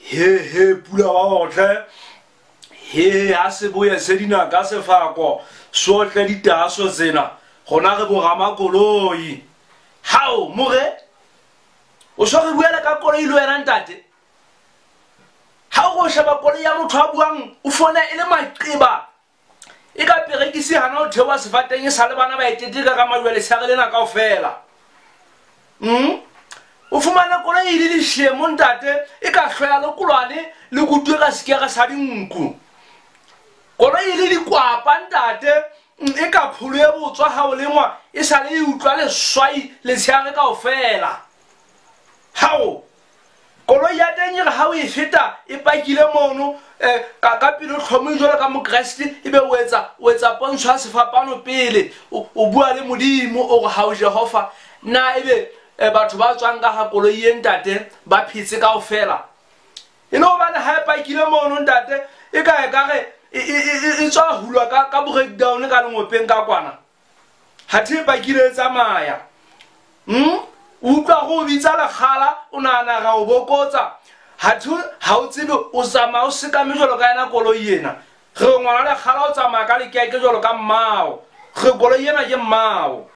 he pula wa otle he a se boye se dina ka sefako sotle ditaso tsena gona re bogama koloi hao more o so re buela ka koloi lo yena ntate ha go sheba koloi ya motho a buang o fona ile maqeba e ka perekisi hana o thewa sefateng e sale bana ba eteteka ka majwele sagelena kaofela o fumana koloi e le shemo ntate e ka hloya le kolwane le kutwe ka sekega sa dinku koloi e le dikwapa ntate e ka pholo e botswa ha o lengwa e sale e utlwa le swai le tsheare kaofela hao koloi ya teng re ha o e feta e pakile mono ka pele tlhomo jole ka mokreste e be o etsa pontsho a sefapano pele o bua le modimo o go ha o Jehova na ebe batho ba tswang ka ha koloi e ntate ba phetse kaofela e no ba le ha e pakile mono ntate e ka re e tswa hulwa ka breakdown ka lengopeng ka kwana ha the pakile tsamaya utlwa go bitsa le khala o nana ga o bokotsa ha o tsebe o tsama o sekame jolo ka ena koloi ena re ngwana le khala o tsama ka lekeke jolo ka mmao re koloi ena ke mmao